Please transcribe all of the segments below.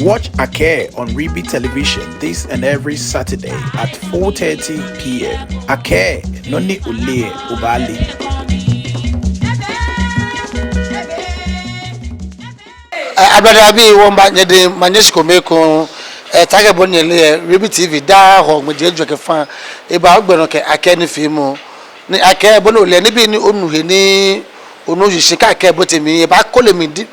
Watch Akee on Ribi Television this and every Saturday at 4:30 p.m. Akee Noni Ule Ubali. Abadabi womba nyede manyesko meko tage bonyele Ribi TV da ho mjejo ke fan e ba ogbero ke Akee ni filmu ni Akee bono le ni bi ni onuhe ni onuhise ka Akee botemi e ba kole mi di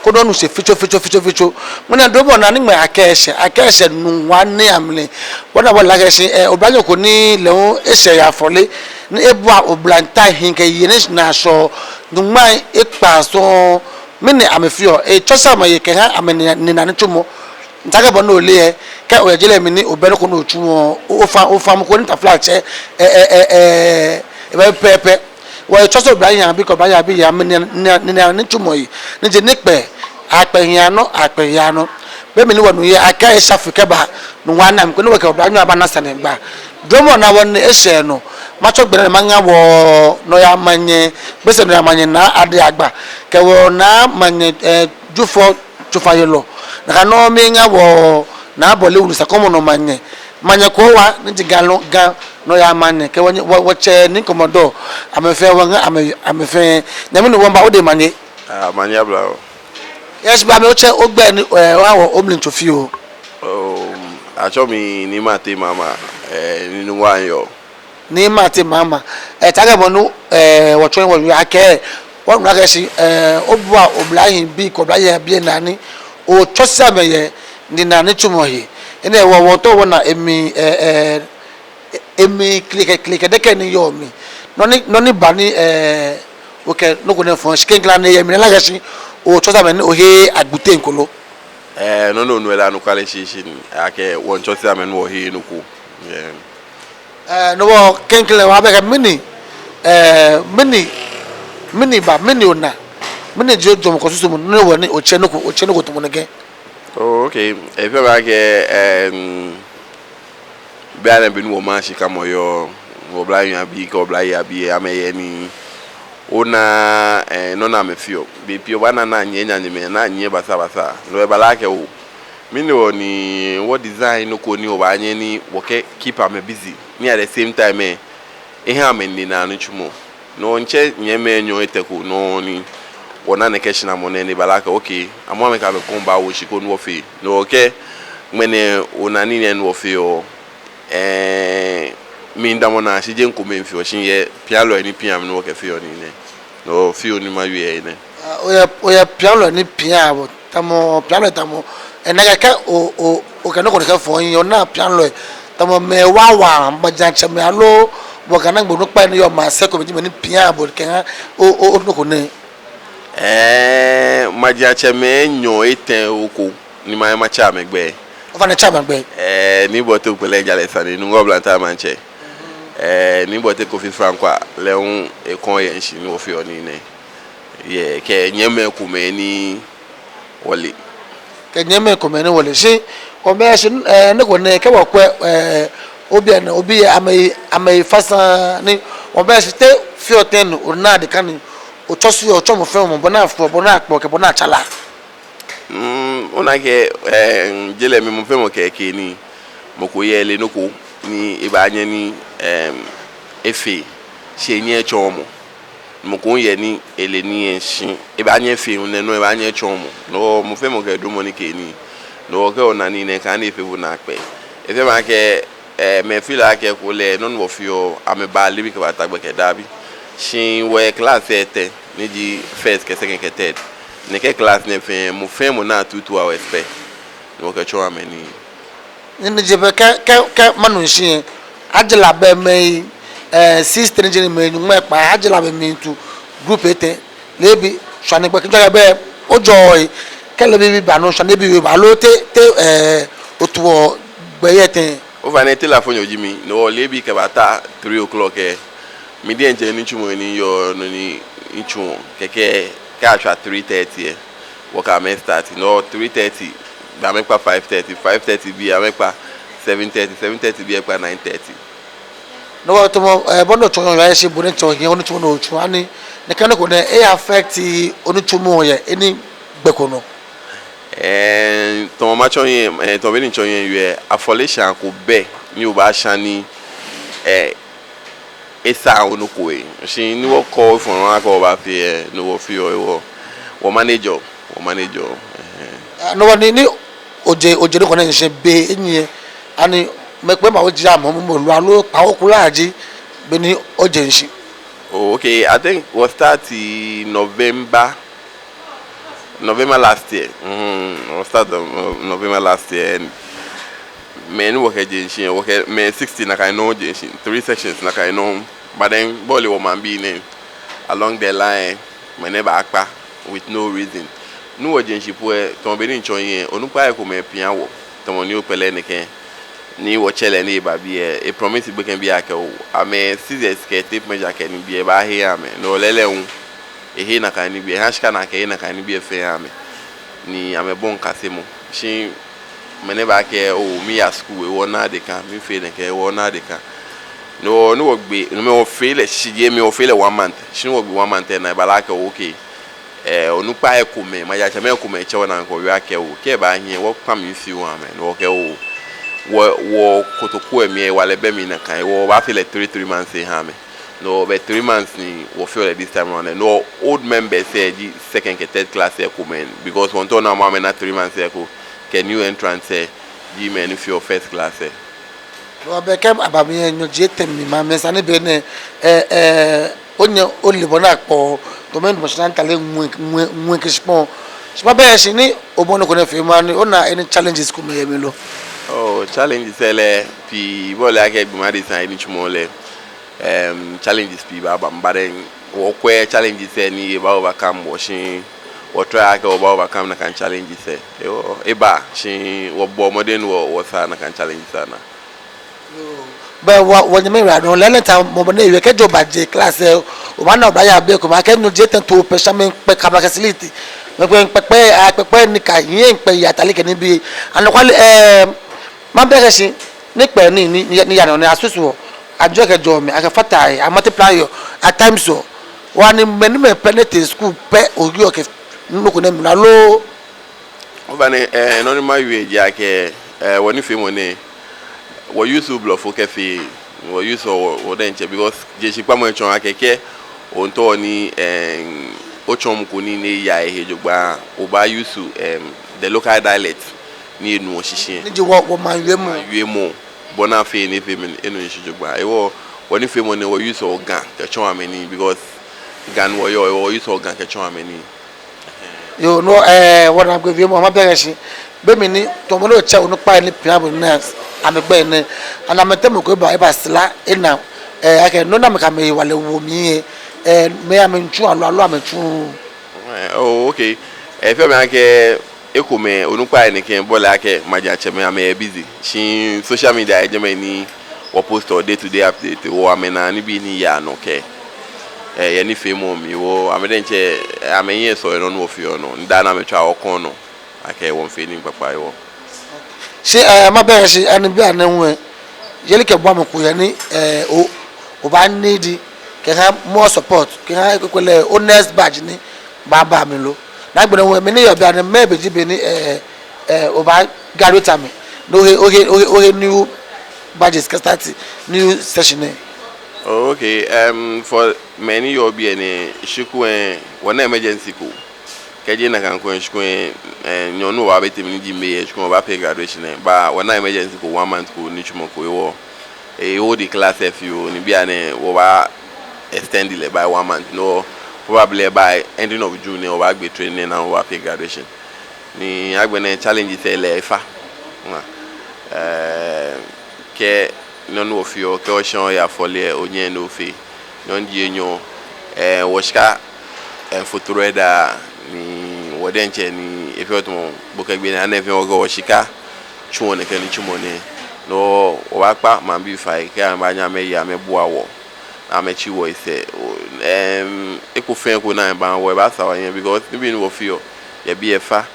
kodo nu se ficho muna dobo na ni me Akee Nungua ni amle bona bola ke se obanyo ko ni leun ese ya fole ni ebua oblanta hinke yene na so Nungua e pa so mini amefio chosa ma ye ke ha amene ni na ntumo ntaka bono ole e ka oyejele mi ni obere ko no tuwo ofa mo ko ni ta flat e ba pepe wo chosa obran yan bi ko ba ya bi ya ni na ntumo yi ni je nipe apehiano be mi ni wonu ye Akee Africa ba no wana mi ko no ke obran aba na sane gba domo na won ehye no macho gbere ma nya wo no ya manye bese no ya manye na ade agba ke wo na manye jufo chufayelo na no mi nya wo na abole ulu sakomo no manye ko wa ni digalo ga no ya manye ke wo che ni komodo amefe wo nga amefe na mi no wo ba wo de manye manye bla yes ba me o che ogbe ni wa wo omlin to fi o acho mi Nii Martey mama ni Nungua yo Nii Martey mama tage bonu wo twen wo Akee won na ke si obua oblahin bi ko blaye bi nani o chosa meye ni nani tumohi ene wo to wona emi click de ken yo mi noni bani okay no go na fon skenkla na ye mi na ke si o chosa me o he agbute nkolo no ela no kwale shishi Akee won chosa me no he no ku no wo kenkle wa be mini ona mini jojo mo ko susu mo no wo ni o che no ko to mo nge okay e fe ba ke be ala be no ma shi ka mo yo wo bla yan bi ko bla ya bi ameye ni ona no na me fio be pio bana na nyenya nyeme na nye basa no e bala ke o mini oni what design no ko ni o ba nye ni wo ke keep am busy ni at the same time ihe ameni na anu chumo no nche nyeme enyo eteku no ni wona ne keshina mo ne bala ke okay amwa me ka be komba wo shiko no fe no okay mene ona ni ne no fe o mi ndamo na shije nkome mfi o shinye pialo ni piam no ke fe o ni ne no fe o ni ma wie ne oya pialo ni piabo tamo pialo tamo enaga ka o ka no ko ka fo yin na pialo tamo me wa mbajanche me alo bo kana gbo no pa ni yo ma se ko bi ni piabo ke ha o no ko ne majanche me nyo eten oko ni ma cha megbe o fa na cha megbe ni bote pele jale sane Nungua blanta manche ni bote ko fi frankwa leun e kon ye nshi ni o fi oni ne ye ke nyeme ku me ni wole ke nyeme ku me ni wole si o me se ne ko ne ke wo kwe obi amai fasa ni o be se te fi oten o na de kan o tosu o chomo fe mo bona afo bona akpo ke bona chala ona ke jele mi mo fe mo ke ni mo ko yele no ko ni ibanye ni efe se ni e chomo mo ko ye ni ele ni ensin ibanye efe ne no ibanye chomo no mo fe mo ke do mo ni ke ni no ke ona ni ne kan efe bu na pe efe ma ke me feel like ko le no no fio ameba libi ke batagbe ke dabi shin we class ete ni di first ke second ke third ne ke class ne fe mo na 2 hours pe no ke cho ameni ni je be ka manu shin ajela be me sister ni me nu me pa ajela be me tu group ete lebi shani pe kinja be ojo ke le bi ba no shani bi ba lo te otuo gbeyete o va ne telephone ojimi no lebi ke bata 3 o'clock mi di enje ni chumo ni yo no ni ichu keke ka sha 3:30 wo ka me start no 3:30 ba me pa 5:30 bi a me pa 7:30 bi e pa 9:30 no to mo bono to yo se bo ni to yin onu to no chu ani ne kan ko ne e affect onu chumo ye eni gbeko no ton ma chonye ton beni chonye yue afole shan ko be ni o ba shan ni esa onu ko e shi ni wo call for na ko ba fi no wo fi o wo manager no wani ni oje ni ko na se be enye ani me pe ma o jira mo lu alo pa okulaji be ni oje nshi. Oh, okay, I think we start in November last year. We start November last year, and men work agency, work men 16 like I know agency, 3 sections like I know. But then Bolly woman being along the line, me never akpa with no reason. No agency poe, tombe ni chonye, onupa eko me pianwo, tomo ni opele neke. Ni watchele ni baby e promise be can be ake o ame scissors ke tape measure ke ni be ba he ame no lele un e he na kan ni be hashka na ke na kan ni be fe ame ni ame bon kase mo shi mene ba ke o mi ya school e wona de kan mi fe ne ke wona de kan no wo gbe no me o fe le shige mi o fe le 1 month shi wo gbe 1 month na ba la ke okay onupa e ko me ma ya che me ko me che wona ko wi ake o ke ba hie wo pam mi fi wo ame no ke o wo kotoku emi wale be mi na kan wo ba feel like 3 months say ha me no be 3 months ni wo feel like this time around no old members say the second and third class e come because one turn am na 3 months e ko can you entrance give me if your first class wo be kem abami enyo je tem mi ma me sane be ne onye olibo na po to men mo san tale nwe kishpon sipa be se ni obono ko na fe ma ni ona any challenges ko me yemi lo. Oh, challenge sele pi bole ake bi ma design ni chumole challenges pi ba mbare wo kwe challenges ni ba overcome wo shin wo try ake wo ba overcome na kan challenges yo eba shin wo bo modern wo sa na kan challenges na ba wo ni me ra no lele ta mo bo na iwe kejo baje class o ma na ba ya be ko ma ke no je tan to pe shamen pe capacity me pe ni ka yin pe ya tale ke ni bi an kwale ma bere si ni pe ni ya no asusu ajo ke jo mi aka fatai I multiply at times so wani meni me penete school pe ori o ke nko na mi na lo o ba ne no ma wi ja ke woni fe mo ne wo use blow for cafe wo use o den che because je si pa mo chon akeke o nto ni o chon ko ni ne ya jogba o ba use the local dialect ni enu oshishin ni je wo man we mo bona fe ni fe men enu jogba e wo woni fe mo ne wo use organ ke chon ameni because gan wo yo wo use organ ke chon ameni yo no what am go vi mo ma bere si be mi ni to mo no che onu pa ni piano nurse amegbe ne ana metemo ko ba e ba sla ina ake no na me ka me wale wo mi me am nchu alo am nchu oh okay fe me ake ekume onukwa ni ken bola ake maja cheme am busy shi social media ejeme ni wo post or day to day update wo amena ni bi ni ya no ke ye ni fe mo mi wo amede nche amenye so no no fi no nda na metwa okon no ake won fe ni papa yo si ma bere si ani bi anenwe yele ke bo amku ye ni o ba need ke ha more support ke ha kwele honest badge ni baba mi lo na gbere won mi ni yo bi an me beji be ni o ba graduate mi no he new badges can start new session. Oh, okay for many you be any shiku one emergency ko keje na kan ko shiku nyono wa beti mi di me shiku ba pay graduation ba one emergency ko 1 month ko ni chumo ko yo o the class FU ni bia ne wo ba extend it by 1 month no probably by ending of June or ba gbe training and wa pay graduation ni agbene challenge say le fa ke non of your caution ya folie onye no fe non di enyo woshka futureda ni wodenche ni efiotomo bokagbe na na efio go woshika chuone ke ni chumone no wakpa mambi fai ke ambanya me ya me boawo amechi wo ise ekufen ko na ba wo ba sawa yen because ni no fio ya bi efa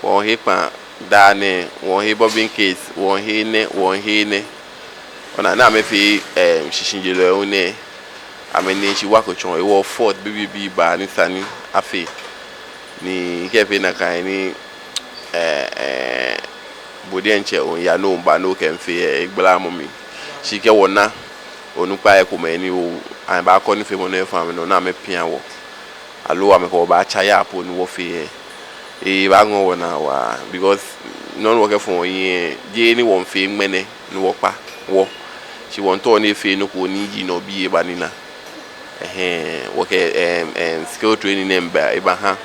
wo hepa dane wo he bobbing case wo he ne ona na me fi shishinjele one ameni chi wako chon e wo fort bibi ba ni sani afi ni kefe na kan ni body and chair on ya no ba no can fear gbala mommy she ke wona onu pa e ko mani o an ba ko ni fe mo no family no na me pia wo alo a me ko ba cha ya po ni wo fe e ba ngo wona wa because non wo ke fon yin je ni won fe mene ni wo pa wo she want to ni fe no ko ni ji no bi e ba ni na wo ke skill training member e ba ha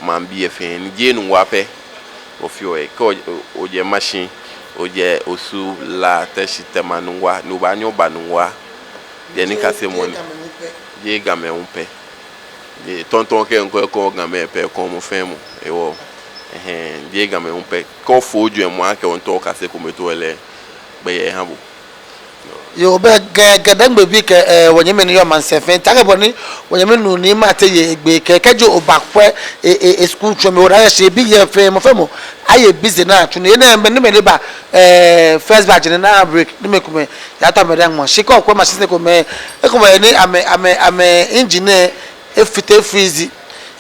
man bi e fe ni je nu wa pe of your oje machine oje osu la teshite manungwa no ba nyo banungwa de ni kase moni je game unpe de tonton ke nko ko game pe ko mo femu ewo je game unpe ko foju emu ake on to kase ko meto ele be ye habo yo be gadan be bi ke wonyeme ni yo man sefen take boni wonyeme nu Nii Martey ye egbe keje obakwe school tro me wora she bi ye fe mo aye busy na tun ye na me ne ba first batch na break ni me kume ya ta me dan mo she ko machine ko me e ko ni ame engineer e fite freeze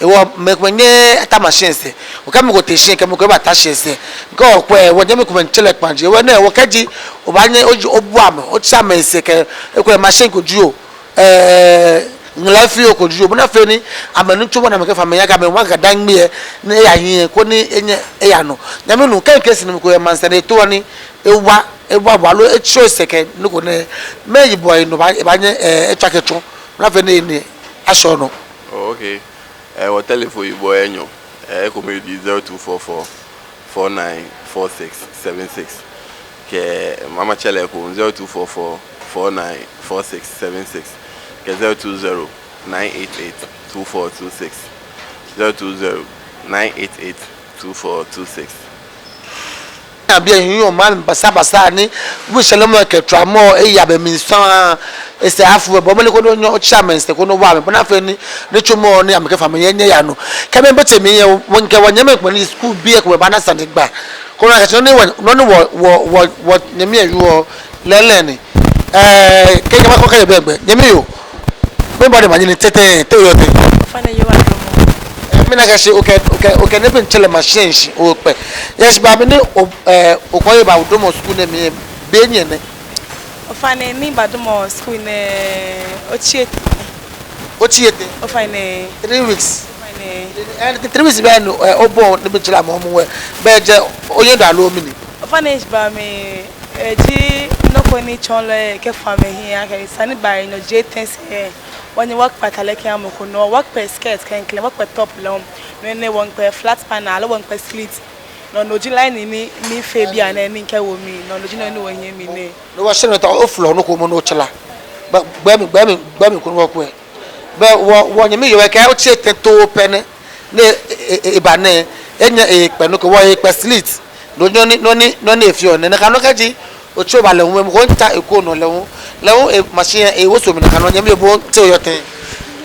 ewo me ko nye ata machine se o ka me go te shin ke me ko ba ta shin se ko ko wonyeme ko me chele panje we na wo kaji o ba nye obu am o cha me se ke e ko machine ko ju ngla fi o ko ju bo na fe ni amanu chubo na me ke fa me ya ga me wa ga dan me na ya yin ko ni enye e ya no nyame nu kan kesi ni ko e man se ne to ni ewa walo e cho se ke no ko ne me yi boy no ba nye e twaketo na fe ni aso no. Okay. What telephone you boy enyo ko me di 0244 494676 ke mama chele ko 0244 494676 ke 020 988 2426 020 988 2426 abia yin man basa ni we shalom ke tramo e ya be minsan e se afu bo mo le ko no chairman se ko no wa me bona fe ni chumo ni am ke fam yenye ya no ke me bete mi ye won ke won nyame ko ni school bi e ko ba na sande gba ko na ke no ni wo nyame ayu lele ni ke ke ba ko ke be nyame yo me body ma ni tete te yo te fana yo wa mina ga shi okay ne bin chele machine shi o pe yes ba mi ni o ko ye ba udomo school ne mi be nye ne o fane mi ba domo school ne o chiete o fane 3 weeks fane 3 weeks ba no o bo ne bi chele mo mo we be je o ye da lo mi ni o fane ba mi ji no ko ni chonle ke fame here ke sani ba no je tense when you work patale ke amoko no work per skirt can clean work per top long no one per flat panel one per slit no ji line ni fe bia na ni nke wo mi no ji no ni wo hie mi ne no wa shene ta o floor no ko mo no chela gba mi ko no ko e be wo nyame yo ka o che to pene ne e ba ne enya e pe no ko wo e pe slit no ni e fi o ne na ka no ka ji o cho ba le wo mo ko nta e ko no le wo e machine e wo so mi na ka no nyame bo te o yo ten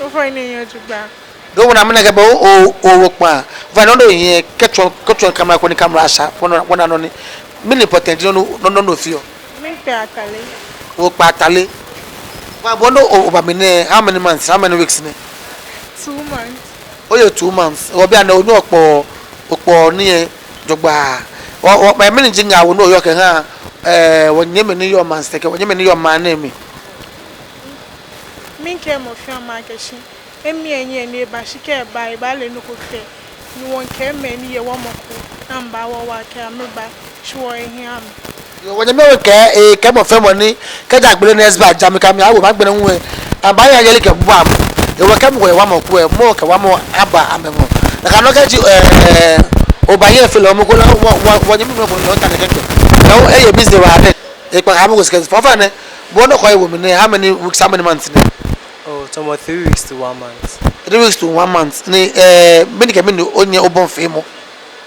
o fa ni yo jugba do wona me na ga bo o wo pa fa no do yin ketron camera ko ni camera asha wona no ni mi ni potent no fi o mi pe atale wo pa atale fa bo no o ba mi ne how many months how many weeks ne 2 months o yo 2 months o bi ana o ni opo ni e jogba o pa mi ni jinga wo no yo ke ha wonyeme ni yo man steke wonyeme ni yo man na mi ke mo fi ama keshi emi enye ni ba shike ba le no ko ke ni won ke me ni ye wo moko na mba wo wa ke am ba shuo ehi am yo wonyeme we ke mo fe mo ni ke jagbele na esba jam ka mi awo ma gbere nwe aba ya yele ke bu am e we ke mo we wa moko e mo ke wa mo aba amemo na ka no ke ji o ba ye fe lo mo ko na wonyeme me ko no ta ne ke no e ye busy wa ade e pa ha mo ko ske for fa ne bo no ko e wo mi ne how many weeks how many months ne Oh, about 3 weeks to 1 month. 3 weeks to 1 month. Ni mini ke mini onye obon femo.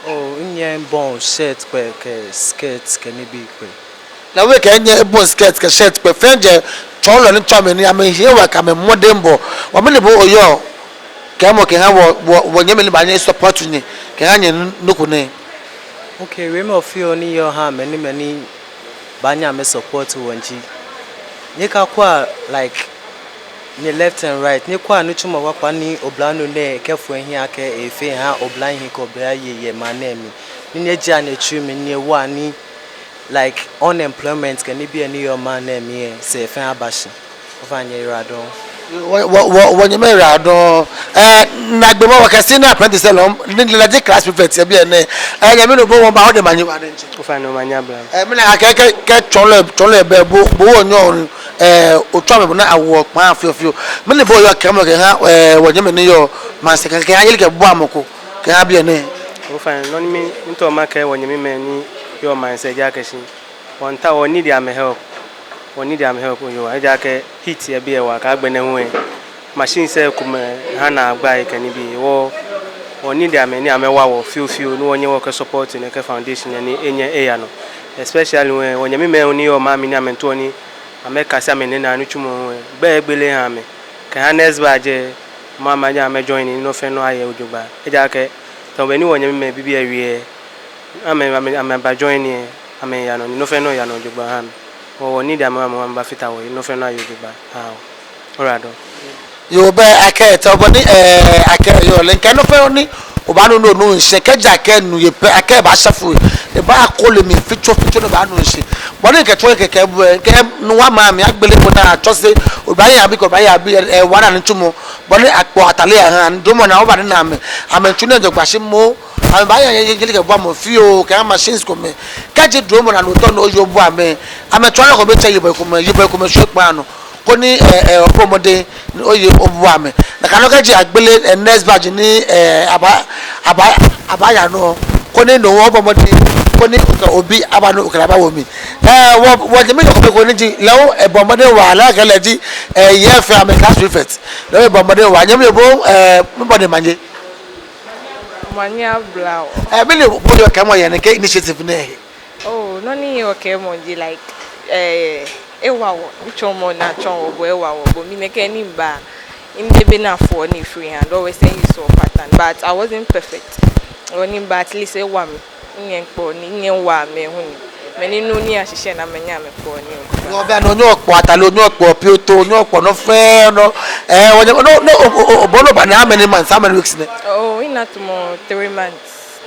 Oh, nye bon shirt kwe ke skirt ke ni bi kwe. Na we ke nye bon skirt ke shirt kwe fenje cholo ni chome ni ame hie wa ka me modembo. Wa mini bo oyo ke mo ke ha wo nye mini ba nye support ni. Ke ha nye nuku ne. Okay, we me feel ni yo ha many banya me support wonji. Nye ka kwa like ni left and right ni kwa no chuma wakwa ni oblano ne kefo hi aka efe ha oblan hi ko bra ye manemi ni eja na echu me ni ewu ani like unemployment can be any your man me say fan abashi ofanye radon when you marry adon na gbe mo ka senior apprentice lo ni laje class prefect e bi ene ya me no bo won ba ho de manye wa de nche ofanye manya bla me na ke chole be bo onyo otwa me na awo pan afio me ne bo yo kemo ke ha wonye me ni yo man se ke ayele ke bo amoko ke ha bi ene ofanye no ni nto ma ke wonye me ni yo man se ja ke shin won ta won need am help you aja ke hit e bi e wa ka gbe ne hu machine se kuma ha na agba e kan bi wo won need am ni amewa wo feel no wonye wo ke support ne ke foundation ni enye e ya no especially when wonye me ni yo ma mi ni amento ni ameka sa me ne na anu chumo gbe egbele ha me ka ha next ba je mama ja me join ni no fe no aye ojugba aja ke to be ni wonye me bibi awie ame ba join ni ame ya no no fe no ya no ojugba ha me o need am ba fita wo no fe no aye ojugba ha orado yo be Akee to bo ni Akee yo le kan no fe ni o ba no nse keja ke nu ye pe Akee ba safu e ba akole mi ficho no ba no nse bo ni ke to ke no wa ma mi agbele ko na to se o ba ya bi ko ba ya bi wa na ntumo bo ni akpo atale ha ndo mo na o ba ni na me amentu na jogba se mo ame ba ya ye ke bo mo fi o ke machines ko me ka je do mo na no to no yo bo ame to na ko be che ye bo ko me so pa no koni opomode oye obu ame na kanoka ji agbele next badge ni abaya no koni no opomode koni obi abano okraba wo mi wo je me ko ni ji lawo ebomode wa la kele ji ye fe ame class prefect lawo ebomode wa nyem bo mbode manje manya blau me le bo yo kemo ye ne ke initiative ne oh no ni yo kemo ji like ewa wo chomo na chon wo ewa wo but me make any ba in the be na for ni free hand always saying you so pattern but I wasn't perfect only but at least ewa me nyen po ni nyen wa me hu ni me ni no ni ahihye na menya me po ni wo be no nyo po atale onyo po pioto onyo po no fe no no obono ba na many months how many weeks ne oh in not more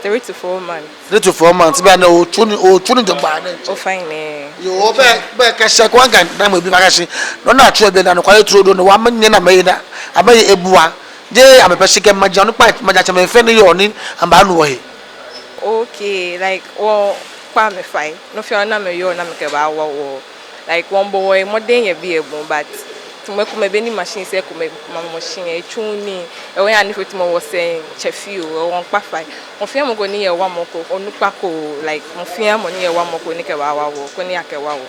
3 to 4 months 3 to 4 months be na o tuni jogba na oh fine yo be ka se kwa ga na mo bi ba ka se no na atro be na no kwale tro do no wa manye na mai na abaye ebua je amepe shike maja no pa maja chama fe ni yo ni amba no wo he okay like well kwa me fine no fe na me yo na me ke ba wo like one boy more than ye be able but tume kuma be ni machine se kuma machine e chuni e we ani fit mo wo se chefio won pa fine mo fi am go ni ye wa mo ko onu pa ko like mo fi am ni ye wa mo ko ni ke ba wa wo ko ni ake wa wo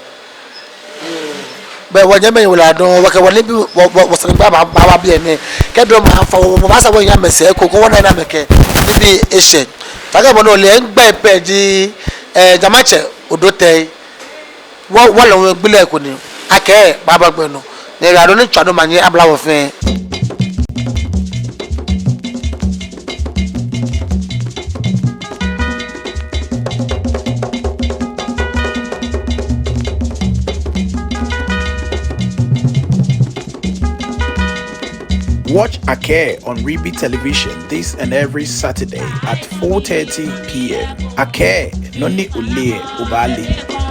be wo je me wala don wa ke woni bi wo se ba bi ene ke do ma fa wo ba sa wo ya me se ko wona na me ke ni bi ese taga bo no le ngba pe ji jamache odote wo lo won gbile ko ni Akee baba gbe no ne rado ni chado manye abla wo fe Watch Akee on Ribi Television this and every Saturday at 4:30 p.m. Akee, Noni Ule Ubali.